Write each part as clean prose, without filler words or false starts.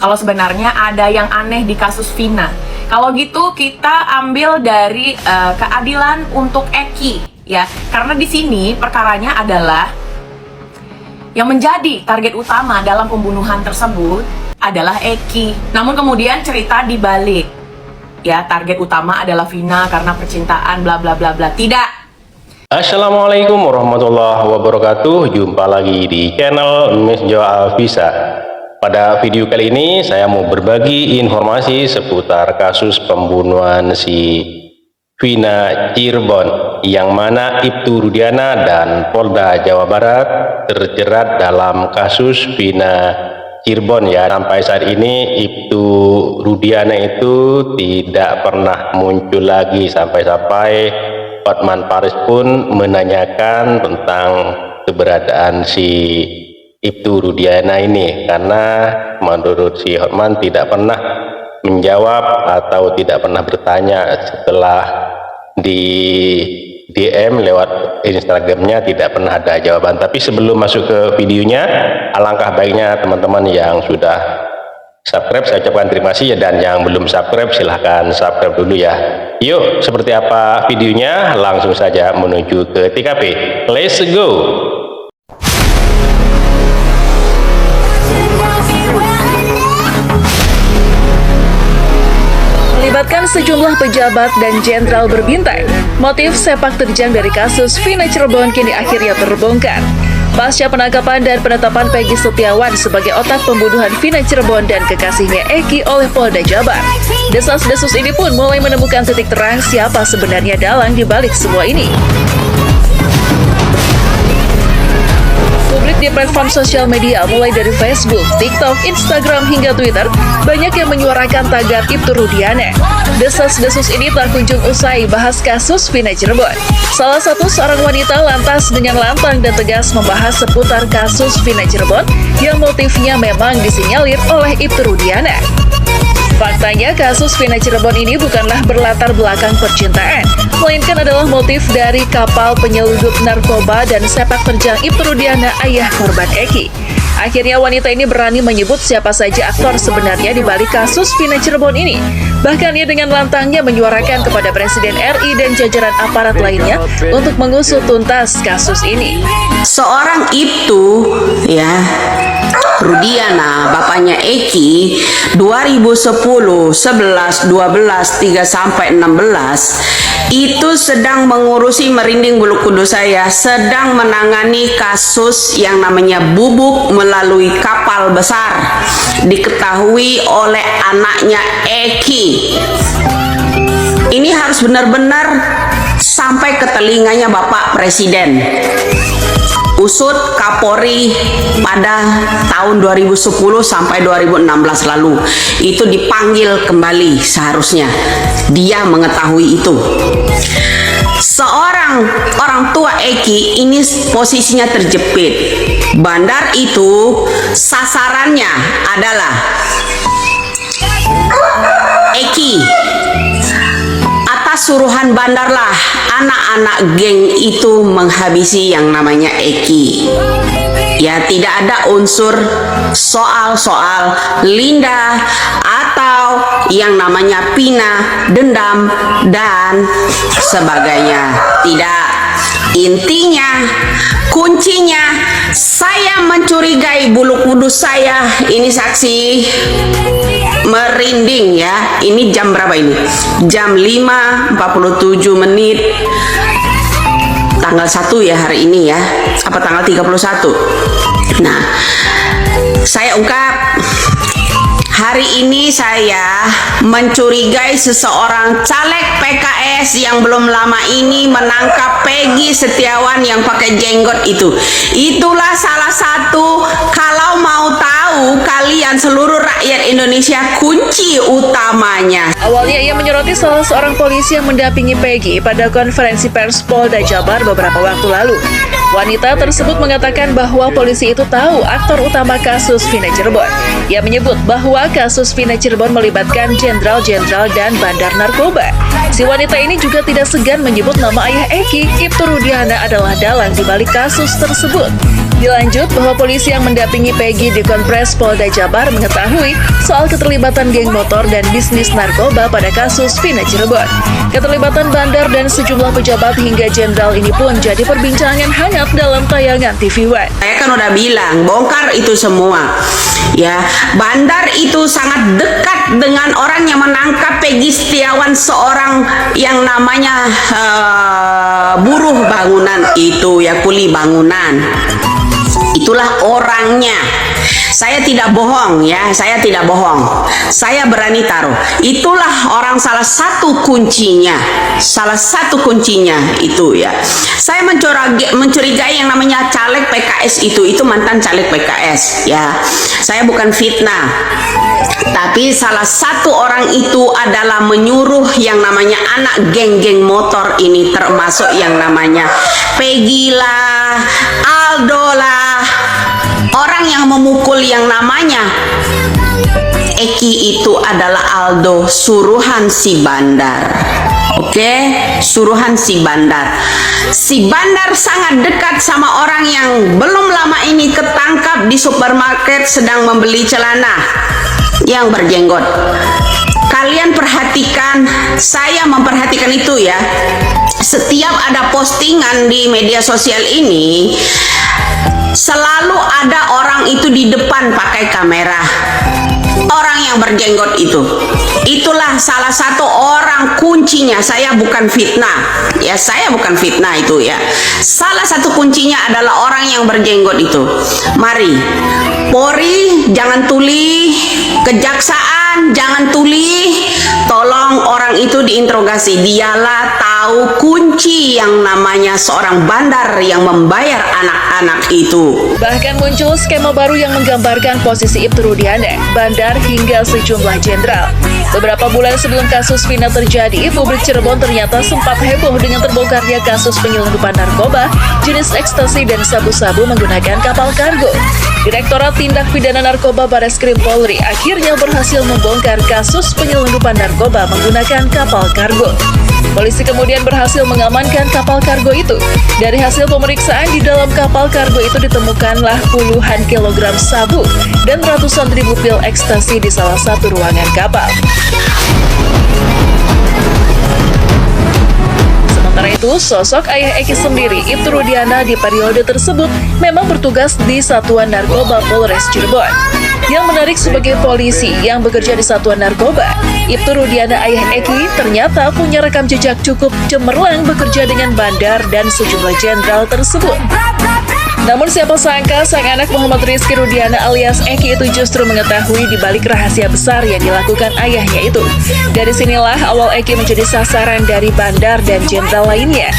Kalau sebenarnya ada yang aneh di kasus Vina. Kalau gitu kita ambil dari keadilan untuk Eki ya. Karena di sini perkaranya adalah yang menjadi target utama dalam pembunuhan tersebut adalah Eki. Namun kemudian cerita dibalik. Ya, target utama adalah Vina karena percintaan bla bla bla bla. Tidak. Assalamualaikum warahmatullahi wabarakatuh. Jumpa lagi di channel Miss Jo Alvisa. Pada video kali ini saya mau berbagi informasi seputar kasus pembunuhan si Vina Cirebon, yang mana Ibtu Rudiana dan Polda Jawa Barat terjerat dalam kasus Vina Cirebon ya. Sampai saat ini Ibtu Rudiana itu tidak pernah muncul lagi, sampai-sampai Hotman Paris pun menanyakan tentang keberadaan si Ibtu Rudiana ini, karena menurut si Hotman tidak pernah menjawab atau tidak pernah bertanya. Setelah di DM lewat Instagramnya tidak pernah ada jawaban. Tapi sebelum masuk ke videonya, alangkah baiknya teman-teman yang sudah subscribe saya ucapkan terima kasih ya, dan yang belum subscribe silahkan subscribe dulu ya. Yuk, seperti apa videonya? Langsung saja menuju ke TKP. Let's go. Melibatkan sejumlah pejabat dan jenderal berbintang, motif sepak terjang dari kasus Vina Cirebon kini akhirnya terbongkar. Pasca penangkapan dan penetapan Peggy Setiawan sebagai otak pembunuhan Vina Cirebon dan kekasihnya Eki oleh Polda Jabar, desas-desus ini pun mulai menemukan titik terang siapa sebenarnya dalang di balik semua ini. Publik di platform sosial media mulai dari Facebook, TikTok, Instagram hingga Twitter banyak yang menyuarakan tagar Ibtu Rudiana. Desas-desus ini tak kunjung usai bahas kasus Vina Cirebon. Salah satu seorang wanita lantas dengan lantang dan tegas membahas seputar kasus Vina Cirebon yang motifnya memang disinyalir oleh Ibtu Rudiana. Faktanya, kasus Vina Cirebon ini bukanlah berlatar belakang percintaan, melainkan adalah motif dari kapal penyeludup narkoba dan sepak terjang Ibtu Rudiana, ayah korban Eki. Akhirnya wanita ini berani menyebut siapa saja aktor sebenarnya di balik kasus Vina Cirebon ini. Bahkan ia dengan lantangnya menyuarakan kepada Presiden RI dan jajaran aparat lainnya untuk mengusut tuntas kasus ini. Seorang Ibtu ya Rudiana, bapaknya Eki, 2010, 11, 12, 3 sampai 16 itu sedang mengurusi, merinding bulu kudus saya, sedang menangani kasus yang namanya bubuk melalui kapal besar diketahui oleh anaknya Eki. Ini harus benar-benar sampai ke telinganya Bapak Presiden. Usut Kapolri pada tahun 2010 sampai 2016 lalu itu dipanggil kembali, seharusnya dia mengetahui itu. Seorang orang tua Eki ini posisinya terjepit. Bandar itu sasarannya adalah Eki. Atas suruhan bandarlah anak-anak geng itu menghabisi yang namanya Eki. Ya, tidak ada unsur soal-soal Linda atau yang namanya Pina, dendam dan sebagainya. Tidak. Intinya, kuncinya, saya mencurigai bulu kudus saya. Ini saksi merinding ya. Ini jam berapa ini? Jam 5.47 menit. Tanggal 1 ya hari ini ya. Apa tanggal 31? Nah, saya ungkap. Hari ini saya mencurigai seseorang caleg PKS yang belum lama ini menangkap Peggy Setiawan yang pakai jenggot itu. Itulah salah satu, kalau mau tahu kalian seluruh rakyat Indonesia, kunci utamanya. Awalnya ia menyoroti salah seorang polisi yang mendampingi Peggy pada konferensi pers Polda Jabar beberapa waktu lalu. Wanita tersebut mengatakan bahwa polisi itu tahu aktor utama kasus Vina Cirebon. Ia menyebut bahwa kasus Vina Cirebon melibatkan jenderal-jenderal dan bandar narkoba. Si wanita ini juga tidak segan menyebut nama ayah Eki, Ibtu Rudiana, adalah dalang di balik kasus tersebut. Dilanjut bahwa polisi yang mendampingi Peggy di Konpres Polda Jabar mengetahui soal keterlibatan geng motor dan bisnis narkoba pada kasus Vina Cirebon. Keterlibatan Bandar dan sejumlah pejabat hingga jenderal ini pun jadi perbincangan hangat dalam tayangan TV One. Saya kan udah bilang, bongkar itu semua. Ya, Bandar itu sangat dekat dengan orang yang menangkap Peggy Setiawan, seorang yang namanya buruh bangunan itu ya, kuli bangunan. Itulah orangnya. Saya tidak bohong ya, saya tidak bohong. Saya berani taruh. Itulah orang salah satu kuncinya. Salah satu kuncinya itu ya. Saya mencurigai yang namanya caleg PKS itu mantan caleg PKS ya. Saya bukan fitnah. Tapi salah satu orang itu adalah menyuruh yang namanya anak geng-geng motor ini, termasuk yang namanya Peggy lah, Aldo lah, orang yang memukul yang namanya Eki itu adalah Aldo, suruhan si Bandar. Oke, suruhan si Bandar. Si Bandar sangat dekat sama orang yang belum lama ini ketangkap di supermarket sedang membeli celana yang berjenggot. Kalian perhatikan, saya memperhatikan itu ya. Setiap ada postingan di media sosial ini, selalu ada orang itu di depan pakai kamera. Orang yang berjenggot itu, itulah salah satu orang kuncinya. Saya bukan fitnah ya, saya bukan fitnah itu ya. Salah satu kuncinya adalah orang yang berjenggot itu. Mari Polri jangan tuli, kejaksaan jangan tuli, tolong orang itu diinterogasi. Dialah tahu kunci yang namanya seorang bandar yang membayar anak-anak itu. Bahkan muncul skema baru yang menggambarkan posisi Ibtu Rudiana, Bandar hingga sejumlah jenderal. Beberapa bulan sebelum kasus Vina terjadi, publik Cirebon ternyata sempat heboh dengan terbongkarnya kasus penyelundupan narkoba jenis ekstasi dan sabu-sabu menggunakan kapal kargo. Direktorat Tindak Pidana Narkoba Bareskrim Polri akhirnya berhasil membongkar kasus penyelundupan narkoba menggunakan kapal kargo. Polisi kemudian berhasil mengamankan kapal kargo itu. Dari hasil pemeriksaan di dalam kapal kargo itu ditemukanlah puluhan kilogram sabu dan ratusan ribu pil ekstasi di salah satu ruangan kapal. Sementara itu, sosok ayah Eki sendiri, Ibtu Rudiana, di periode tersebut memang bertugas di Satuan Narkoba Polres Cirebon. Yang menarik sebagai polisi yang bekerja di Satuan Narkoba, Ibtu Rudiana ayah Eki ternyata punya rekam jejak cukup cemerlang bekerja dengan Bandar dan sejumlah jenderal tersebut. Namun siapa sangka sang anak Muhammad Rizky Rudiana alias Eki itu justru mengetahui di balik rahasia besar yang dilakukan ayahnya itu. Dari sinilah awal Eki menjadi sasaran dari Bandar dan jenderal lainnya.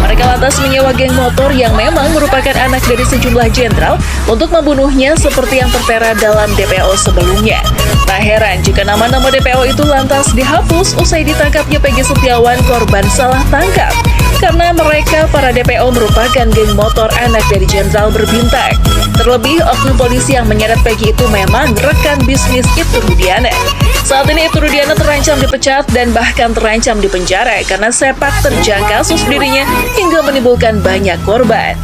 Mereka lantas menyewa geng motor yang memang merupakan anak dari sejumlah jenderal untuk membunuhnya seperti yang tertera dalam DPO sebelumnya. Tak heran jika nama-nama DPO itu lantas dihapus usai ditangkapnya Peggy Setiawan, korban salah tangkap. Karena mereka, para DPO, merupakan geng motor anak dari jenderal berbintang. Terlebih, oknum polisi yang menyeret Peggy itu memang rekan bisnis Ibtu Rudiana. Saat ini Ibtu Rudiana terancam dipecat dan bahkan terancam dipenjara karena sepak terjang kasus dirinya hingga menimbulkan banyak korban.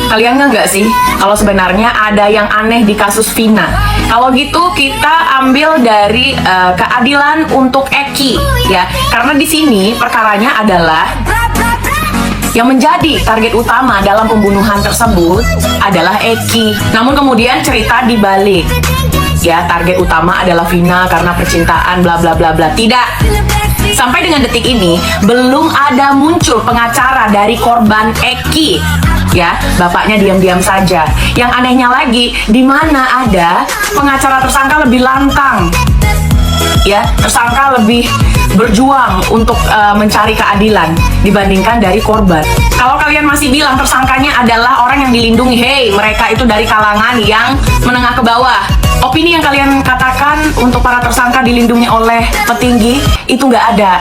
Kalian nggak sih kalau sebenarnya ada yang aneh di kasus Vina? Kalau gitu kita ambil dari keadilan untuk Eki ya, karena di sini perkaranya adalah yang menjadi target utama dalam pembunuhan tersebut adalah Eki. Namun kemudian cerita dibalik ya, target utama adalah Vina karena percintaan bla bla bla bla. Tidak. Sampai dengan detik ini belum ada muncul pengacara dari korban Eki. Ya, bapaknya diam-diam saja. Yang anehnya lagi, di mana ada pengacara tersangka lebih lantang. Ya, tersangka lebih berjuang untuk mencari keadilan dibandingkan dari korban. Kalau kalian masih bilang tersangkanya adalah orang yang dilindungi, hey, mereka itu dari kalangan yang menengah ke bawah. Opini yang kalian katakan untuk para tersangka dilindungi oleh petinggi itu nggak ada.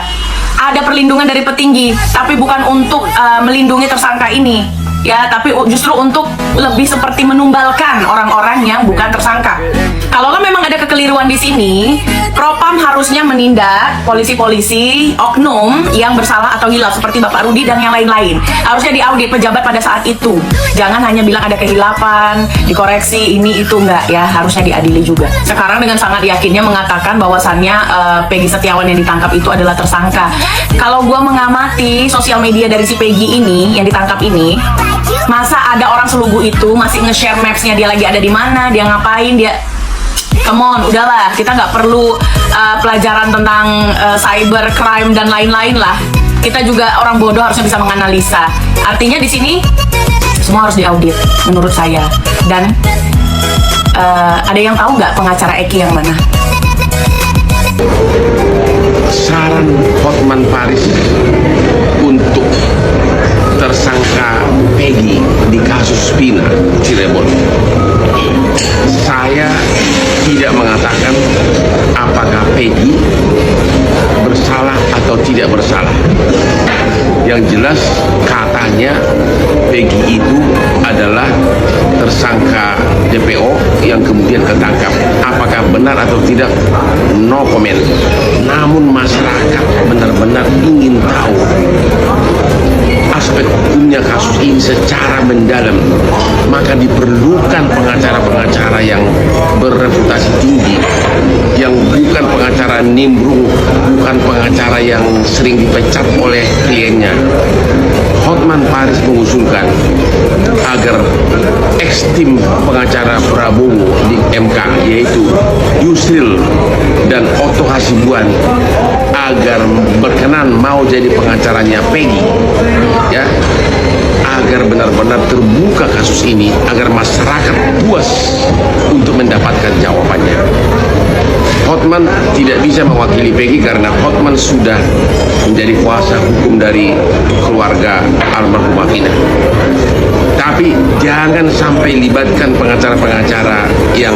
Ada perlindungan dari petinggi, tapi bukan untuk melindungi tersangka ini. Ya, tapi justru untuk lebih seperti menumbalkan orang-orang yang bukan tersangka. Kalau memang ada kekeliruan di sini, Propam harusnya menindak polisi-polisi oknum yang bersalah atau hilaf seperti Bapak Rudi dan yang lain-lain. Harusnya diaudit pejabat pada saat itu. Jangan hanya bilang ada kehilapan, dikoreksi ini itu, enggak ya, harusnya diadili juga. Sekarang dengan sangat yakinnya mengatakan bahwasannya Peggy Setiawan yang ditangkap itu adalah tersangka. Kalau gua mengamati sosial media dari si Peggy ini yang ditangkap ini, masa ada orang selugu itu masih nge-share maps-nya dia lagi ada di mana, dia ngapain, dia come on, udahlah, kita nggak perlu pelajaran tentang cyber crime dan lain-lain lah. Kita juga orang bodoh harusnya bisa menganalisa. Artinya di sini semua harus diaudit menurut saya. Dan ada yang tahu nggak pengacara Eki yang mana? Saran Hotman Paris untuk tersangka Peggy di kasus Vina Cirebon. Saya tidak mengatakan apakah Peggy bersalah atau tidak bersalah. Yang jelas katanya Peggy itu adalah tersangka DPO yang kemudian ketangkap. Apakah benar atau tidak? No comment. Namun masyarakat benar-benar ingin tahu aspek hukumnya kasus ini secara mendalam, maka diperlukan pengacara-pengacara yang bereputasi tinggi, yang bukan pengacara nimbrung, bukan pengacara yang sering dipecat oleh kliennya. Hotman Paris mengusulkan agar ex-tim pengacara Prabowo di MK, yaitu Yusril dan Otto Hasibuan, agar berkenan mau jadi pengacaranya Peggy, ya, agar benar-benar terbuka kasus ini, agar masyarakat puas untuk mendapatkan jawabannya. Hotman tidak bisa mewakili Peggy karena Hotman sudah menjadi kuasa hukum dari keluarga almarhumah Vina. Tapi jangan sampai libatkan pengacara-pengacara yang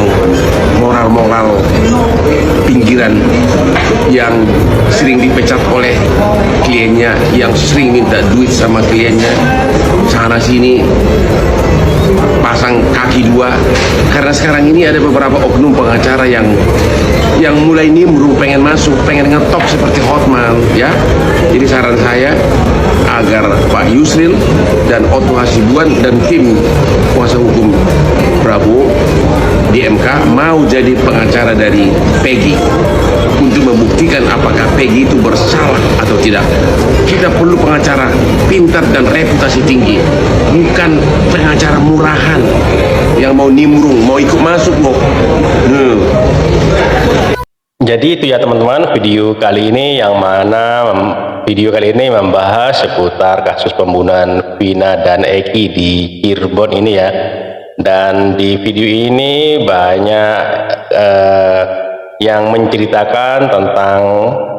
moral-moral pinggiran, yang sering dipecat oleh kliennya, yang sering minta duit sama kliennya, sana sini pasang kaki dua. Karena sekarang ini ada beberapa oknum pengacara yang mulai nimbrung, pengen masuk, pengen ngetop seperti Hotman, ya. Jadi saran saya agar Pak Yusril dan Otto Hasibuan dan tim kuasa hukum Prabowo di MK mau jadi pengacara dari Peggy untuk membuktikan apakah Peggy itu bersalah atau tidak. Kita perlu pengacara pintar dan reputasi tinggi, bukan pengacara murahan yang mau nimbrung, mau ikut masuk kok. Jadi itu ya teman-teman, video kali ini membahas seputar kasus pembunuhan Vina dan Eki di Cirebon ini ya. Dan di video ini banyak yang menceritakan tentang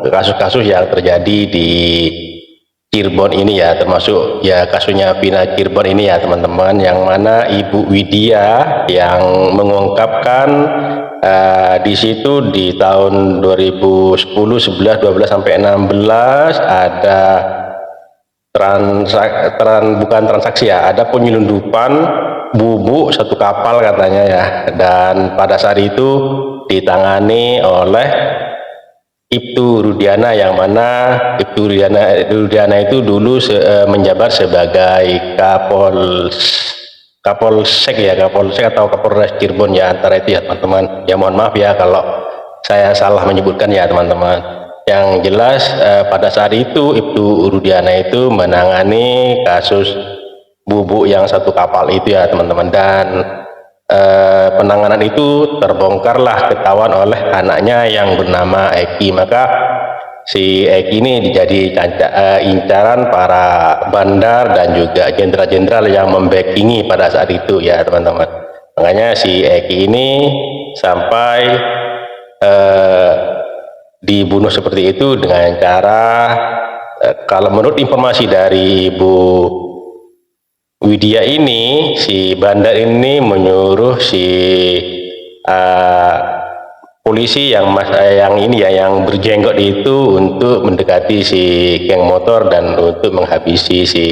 kasus-kasus yang terjadi di Cirebon ini ya, termasuk ya kasusnya Vina Cirebon ini ya teman-teman, yang mana Ibu Widya yang mengungkapkan di situ di tahun 2010, 11, 12 sampai 16 ada bukan transaksi ya, ada penyelundupan bubuk satu kapal katanya ya, dan pada saat itu ditangani oleh Ibtu Rudiana, yang mana Ibtu Rudiana itu dulu menjabat sebagai Kapolsek atau Kapolres Cirebon ya, antara itu ya teman-teman. Ya mohon maaf ya kalau saya salah menyebutkan ya teman-teman. Yang jelas pada saat itu Ibtu Rudiana itu menangani kasus bubuk yang satu kapal itu ya teman-teman, dan penanganan itu terbongkarlah ketahuan oleh anaknya yang bernama Eki. Maka si Eki ini jadi incaran para bandar dan juga jenderal-jenderal yang membackingi pada saat itu ya teman-teman. Makanya si Eki ini sampai dibunuh seperti itu dengan cara kalau menurut informasi dari Ibu Widya ini, si bandar ini menyuruh si polisi yang yang berjenggot itu untuk mendekati si geng motor dan untuk menghabisi si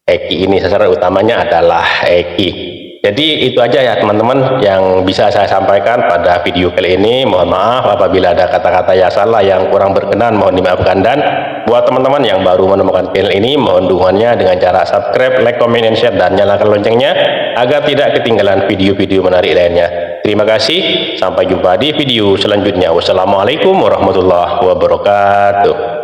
Eki ini, sasaran utamanya adalah Eki. Jadi itu aja ya teman-teman yang bisa saya sampaikan pada video kali ini. Mohon maaf apabila ada kata-kata yang salah, yang kurang berkenan, mohon dimaafkan. Dan buat teman-teman yang baru menemukan channel ini, mohon dukungannya dengan cara subscribe, like, comment, and share, dan nyalakan loncengnya agar tidak ketinggalan video-video menarik lainnya. Terima kasih, sampai jumpa di video selanjutnya. Wassalamualaikum warahmatullahi wabarakatuh.